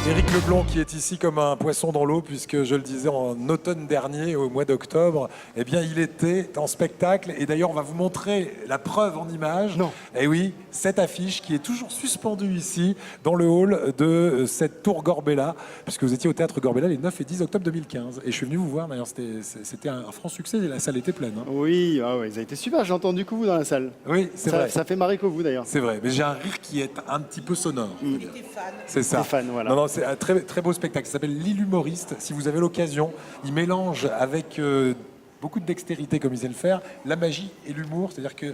Éric Leblond qui est ici comme un poisson dans l'eau, puisque je le disais en automne dernier, au mois d'octobre, eh bien il était en spectacle. Et d'ailleurs, on va vous montrer la preuve en images. Non. Et oui, cette affiche qui est toujours suspendue ici, dans le hall de cette tour Gorbella, puisque vous étiez au théâtre Gorbella les 9 et 10 octobre 2015. Et je suis venu vous voir, d'ailleurs, c'était un franc succès et la salle était pleine. Hein. Oui, ah ouais, ça a été super. J'ai entendu que vous dans la salle. Oui, c'est vrai. Ça fait marrer que vous d'ailleurs. C'est vrai, mais j'ai un rire qui est un petit peu sonore. C'est ça. T'es fan, voilà. Non, non, c'est un très, très beau spectacle. Ça s'appelle L'île humoriste. Si vous avez l'occasion, il mélange avec beaucoup de dextérité, comme il sait le faire, la magie et l'humour. C'est-à-dire qu'il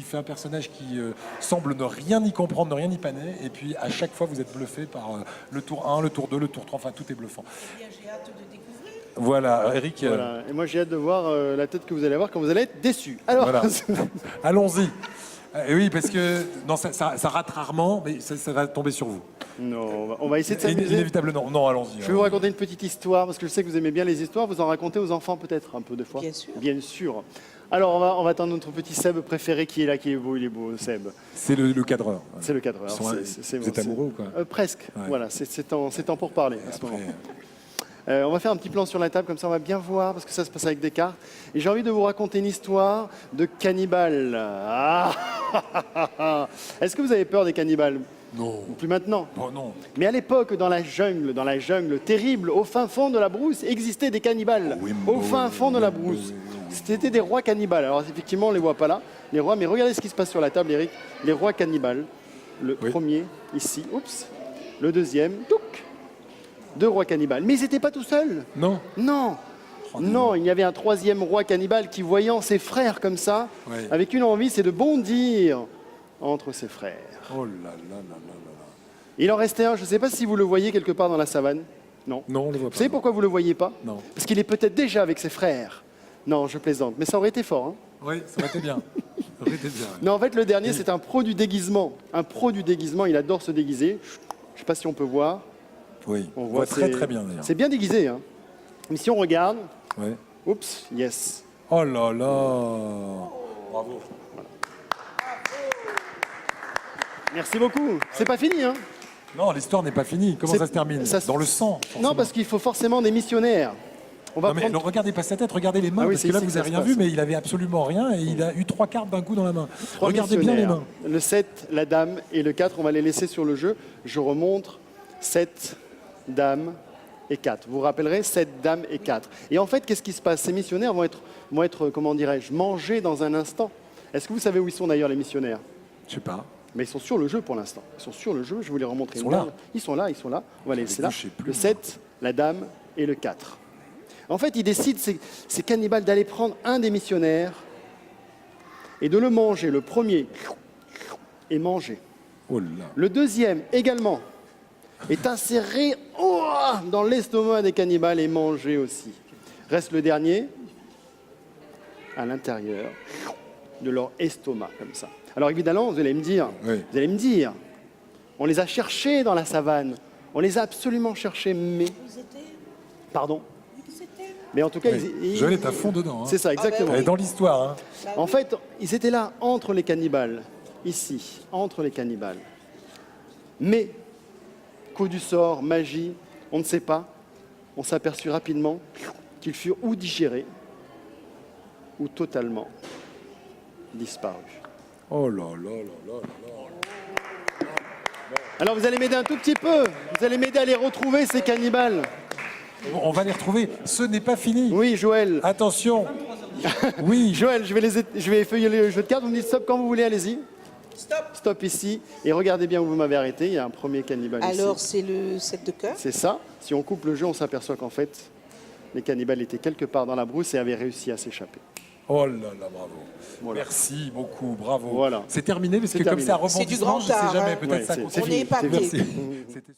fait un personnage qui semble ne rien y comprendre, ne rien y paner. Et puis, à chaque fois, vous êtes bluffé par le tour 1, le tour 2, le tour 3. Enfin, tout est bluffant. J'ai hâte de découvrir. Voilà, Eric. Voilà. Et moi, j'ai hâte de voir la tête que vous allez avoir quand vous allez être déçu. Alors, Voilà. Allons-y. Oui, parce que non, ça rate rarement, mais ça va tomber sur vous. non, on va essayer de s'amuser. Inévitablement. Non, allons-y. Je vais vous raconter une petite histoire, parce que je sais que vous aimez bien les histoires. Vous en racontez aux enfants peut-être un peu des fois. Bien sûr. Bien sûr. Alors, on va attendre notre petit Seb préféré qui est là, qui est beau, il est beau, Seb. C'est le cadreur. C'est le cadreur. Vous êtes amoureux ou quoi? Presque. Ouais. Voilà, c'est temps pour parler à ce moment. On va faire un petit plan sur la table, comme ça on va bien voir, parce que ça se passe avec des cartes. Et j'ai envie de vous raconter une histoire de cannibales. Ah Est-ce que vous avez peur des cannibales? Non. Plus maintenant. Oh non. Mais à l'époque, dans la jungle terrible, au fin fond de la brousse, existaient des cannibales. Oui, Au fin fond de la brousse. C'était des rois cannibales. Alors effectivement, on ne les voit pas là, les rois, mais regardez ce qui se passe sur la table, Eric. Les rois cannibales. Le premier, ici, oups. Le deuxième, touc. 2 rois cannibales. Mais ils n'étaient pas tout seuls. Non. Non. Oh, non, il y avait un 3e roi cannibale qui, voyant ses frères comme ça, Ouais. avec une envie, c'est de bondir entre ses frères. Oh là là là là là. Il en restait un, je ne sais pas si vous le voyez quelque part dans la savane. Non. Non, on le voit Vous pas. savez pourquoi vous ne le voyez pas? Non. Parce qu'il est peut-être déjà avec ses frères. Non, je plaisante. Mais ça aurait été fort. Hein. Oui, ça aurait été bien. Ça aurait été bien. Non, en fait, le dernier, c'est un pro du déguisement. Un pro du déguisement, il adore se déguiser. Je ne sais pas si on peut voir. Oui, On voit très c'est- très bien d'ailleurs. C'est bien déguisé. Hein. Mais si on regarde, Ouais. oups, yes. Oh là là. Bravo. Merci beaucoup. C'est pas fini, hein? Non, l'histoire n'est pas finie. Comment C'est- ça se termine? ça- Dans le sang. forcément. Non, parce qu'il faut forcément des missionnaires. On va Non, mais prendre... regardez pas sa tête, regardez les mains, Ah oui, parce c'est que là ici vous que n'avez ça rien se vu, passe. mais il avait absolument rien et il a eu 3 cartes d'un coup dans la main. 3 Regardez bien les missionnaires. mains. Le 7, la dame et le 4, on va les laisser sur le jeu. Je remontre 7, dame et 4. Vous vous rappellerez 7, dame et 4. Et en fait, qu'est-ce qui se passe? Ces missionnaires vont être, comment dirais-je, mangés dans un instant. Est-ce que vous savez où ils sont d'ailleurs, les missionnaires? Je sais pas. Mais ils sont sur le jeu pour l'instant. Ils sont sur le jeu, je vais vous les remontrer. Ils sont là. Ils sont là, ils sont là. On va les laisser là. Je sais plus, Le moi. 7, la dame et le 4. En fait, ils décident, ces cannibales, d'aller prendre un des missionnaires et de le manger. Le premier est mangé. Oh là. Le deuxième, également, est inséré dans l'estomac des cannibales et mangé aussi. Reste le dernier, à l'intérieur de leur estomac, comme ça. Alors évidemment, vous allez me dire, on les a cherchés dans la savane. On les a absolument cherchés, mais... Ils étaient. Pardon. Ils étaient. Mais en tout cas, Oui. Joël est à fond dedans. Hein. c'est ça, exactement. Elle est dans l'histoire. Hein. En fait, ils étaient là, entre les cannibales, ici, entre les cannibales. Mais, coup du sort, magie, on ne sait pas, on s'aperçut rapidement qu'ils furent ou digérés, ou totalement disparus. Oh là là là là là. Alors vous allez m'aider un tout petit peu, vous allez m'aider à les retrouver, ces cannibales. On va les retrouver. Ce n'est pas fini. Oui, Joël. Attention. Oui. Joël, je vais effeuiller le jeu de cartes, vous me dites stop quand vous voulez, allez-y. Stop. Stop ici, et regardez bien où vous m'avez arrêté, il y a un premier cannibale ici. Alors, c'est le 7 de cœur. C'est ça. Si on coupe le jeu, on s'aperçoit qu'en fait, les cannibales étaient quelque part dans la brousse et avaient réussi à s'échapper. Oh là là, bravo. Voilà. Merci beaucoup, bravo. Voilà. C'est terminé, parce C'est que terminé. comme c'est un C'est du rebondissement, grand je ne sais art, jamais, hein. peut-être Ouais, ça c'est continue. On est épaté. Merci. C'était